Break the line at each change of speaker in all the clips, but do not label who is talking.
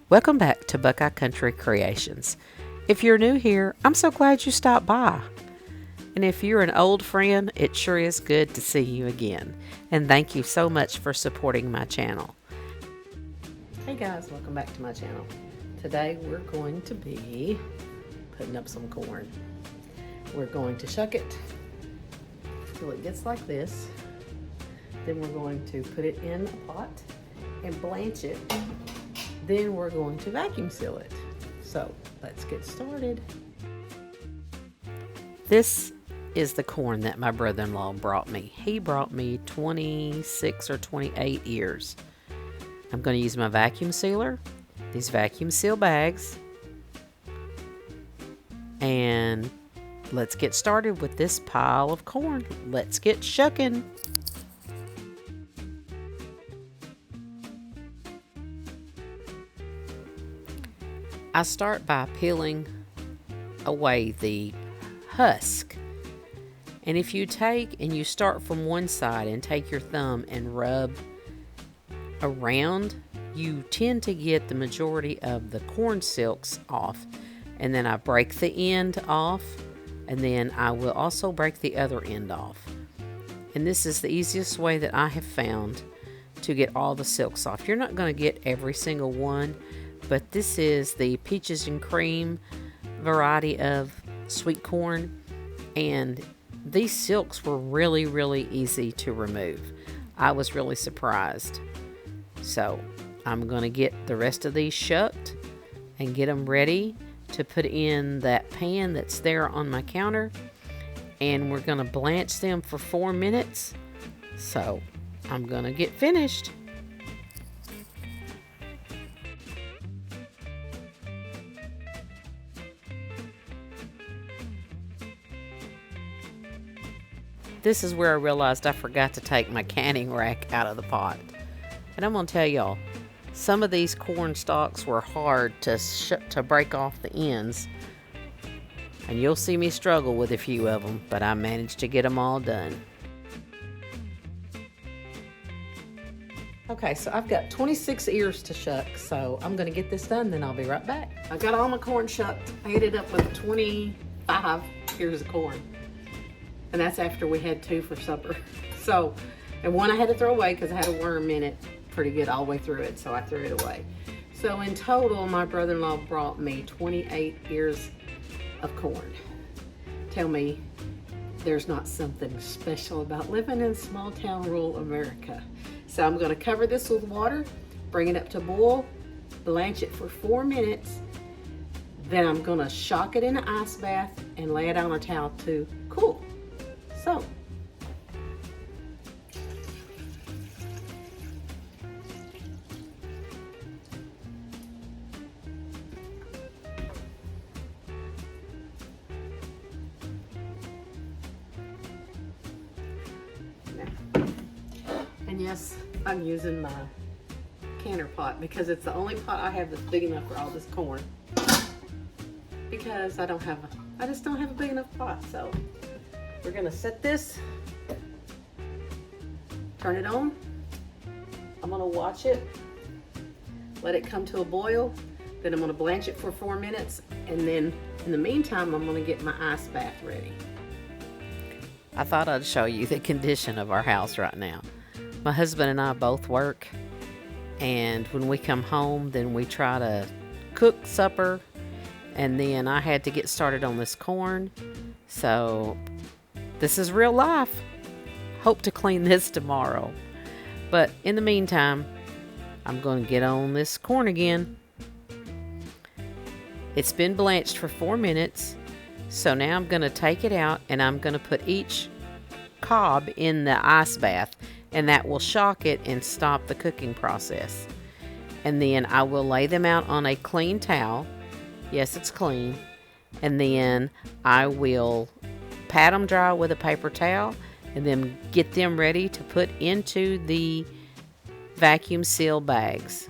Welcome back to Buckeye Country Creations. If you're new here, I'm so glad you stopped by. And if you're an old friend, it sure is good to see you again. And thank you so much for supporting my channel. Hey guys, welcome back to my channel. Today we're going to be putting up some corn. We're going to shuck it till it gets like this. Then we're going to put it in a pot and blanch it. Then we're going to vacuum seal it. So let's get started. This is the corn that my brother-in-law brought me. He brought me 26 or 28 ears. I'm going to use my vacuum sealer, these vacuum seal bags, and let's get started with this pile of corn. Let's get shucking. I start by peeling away the husk. And if you take and you start from one side and take your thumb and rub around, you tend to get the majority of the corn silks off. And then I break the end off, and then I will also break the other end off. And this is the easiest way that I have found to get all the silks off. You're not going to get every single one, but this is the peaches and cream variety of sweet corn, and these silks were really easy to remove. I was really surprised. So I'm going to get the rest of these shucked and get them ready to put in that pan that's there on my counter, and we're going to blanch them for 4 minutes. So I'm going to get finished. This is where I realized I forgot to take my canning rack out of the pot. And I'm going to tell y'all, some of these corn stalks were hard to break off the ends. And you'll see me struggle with a few of them, but I managed to get them all done. Okay, so I've got 26 ears to shuck, so I'm going to get this done, then I'll be right back. I got all my corn shucked. I ended up with 25 ears of corn. And that's after we had 2 for supper. So, and one I had to throw away because I had a worm in it pretty good all the way through it, so I threw it away. So in total, my brother-in-law brought me 28 ears of corn. Tell me there's not something special about living in small town rural America. So I'm going to cover this with water, bring it up to boil, blanch it for 4 minutes. Then I'm going to shock it in an ice bath and lay it on a towel to cool. So, and yes, I'm using my canner pot because it's the only pot I have that's big enough for all this corn. Because I just don't have a big enough pot, so we're gonna set this, turn it on. I'm gonna watch it, let it come to a boil. Then I'm gonna blanch it for 4 minutes. And then in the meantime, I'm gonna get my ice bath ready. I thought I'd show you the condition of our house right now. My husband and I both work. And when we come home, then we try to cook supper. And then I had to get started on this corn. So this is real life. Hope to clean this tomorrow. But in the meantime, I'm going to get on this corn again. It's been blanched for 4 minutes. So now I'm going to take it out and I'm going to put each cob in the ice bath. And that will shock it and stop the cooking process. And then I will lay them out on a clean towel. Yes, it's clean. And then I will pat them dry with a paper towel and then get them ready to put into the vacuum seal bags.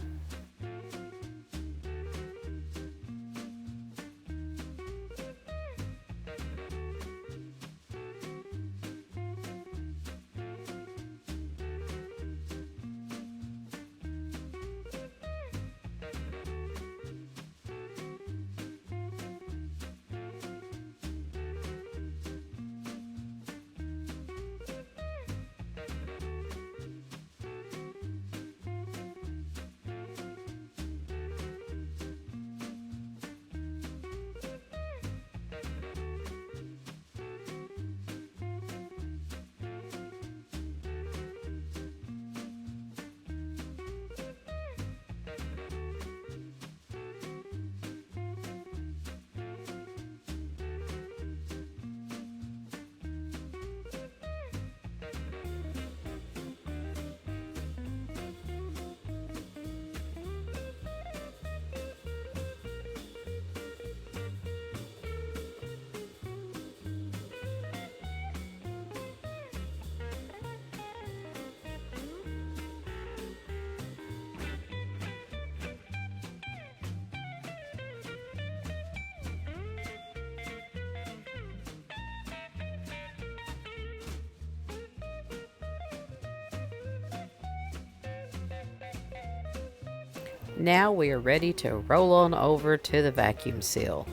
Now we are ready to roll on over to the vacuum seal.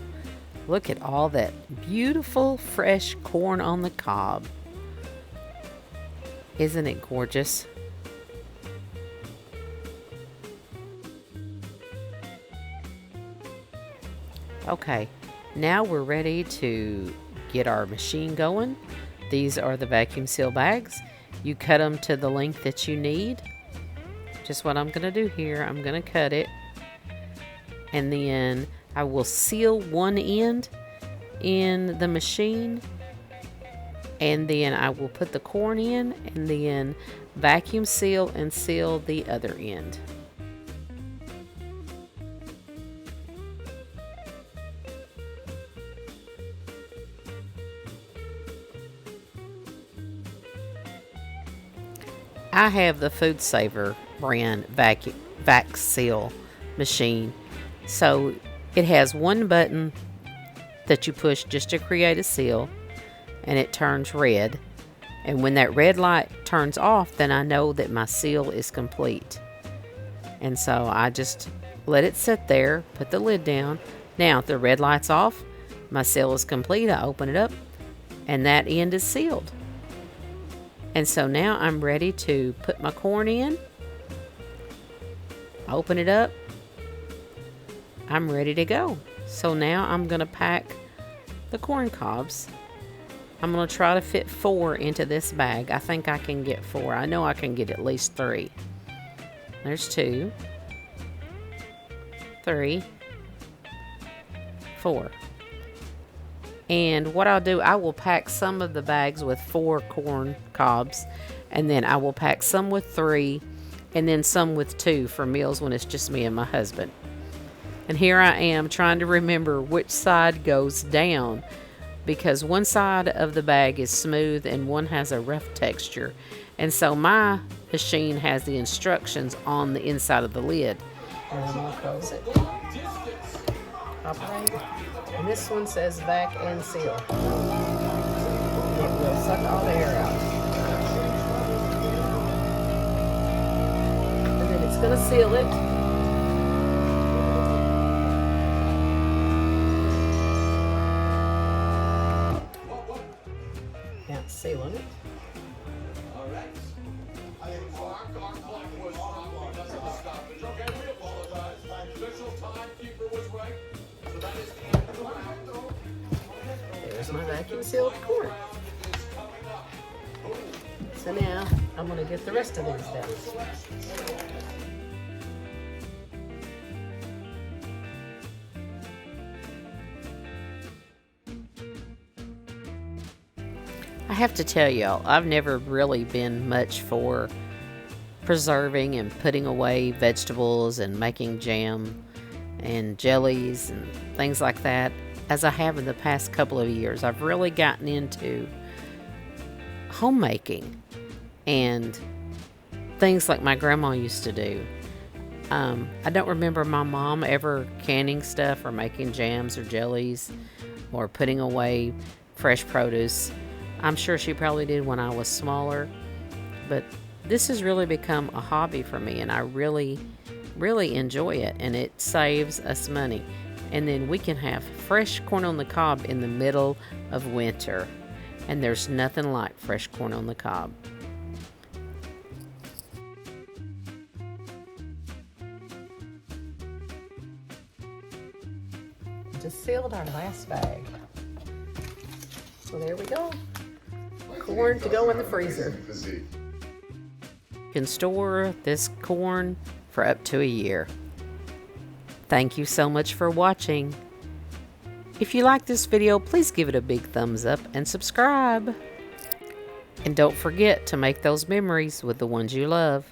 Look at all that beautiful fresh corn on the cob. Isn't it gorgeous? Okay, now we're ready to get our machine going. These are the vacuum seal bags. You cut them to the length that you need. Just what I'm going to do here. I'm going to cut it. And then I will seal one end in the machine. And then I will put the corn in and then vacuum seal and seal the other end. I have the Food Saver brand vac seal machine. So it has one button that you push just to create a seal, and it turns red. And when that red light turns off, then I know that my seal is complete. And so I just let it sit there, put the lid down. Now if the red light's off, my seal is complete. I open it up and that end is sealed. And so now I'm ready to put my corn in. Open it up. I'm ready to go. So now I'm going to pack the corn cobs. I'm going to try to fit 4 into this bag. I think I can get 4. I know I can get at least 3. There's 2, 3, 4. And what I'll do, I will pack some of the bags with 4 corn cobs, and then I will pack some with 3, and then some with 2 for meals when it's just me and my husband. And here I am trying to remember which side goes down, because one side of the bag is smooth and one has a rough texture. And so my machine has the instructions on the inside of the lid. And I'm going to close it. Operate. And this one says vac and seal. It will suck all the air out. And then it's going to seal it. Now it's sealing it.
All right. I think our clock was wrong because of the stoppage. Okay, we apologize. Official timekeeper was right. So that is the end of the round.
There's my vacuum sealed corn. So now I'm going to get the rest of these down. I have to tell y'all, I've never really been much for preserving and putting away vegetables and making jam and jellies and things like that as I have in the past couple of years. I've really gotten into homemaking and things like my grandma used to do. I don't remember my mom ever canning stuff or making jams or jellies or putting away fresh produce. I'm sure she probably did when I was smaller, but this has really become a hobby for me, and I really enjoy it, and it saves us money. And then we can have fresh corn on the cob in the middle of winter, and there's nothing like fresh corn on the cob. Just sealed our last bag. So there we go. Corn to go in the freezer. You can store this corn for up to a year. Thank you so much for watching. If you like this video, please give it a big thumbs up and subscribe. And don't forget to make those memories with the ones you love.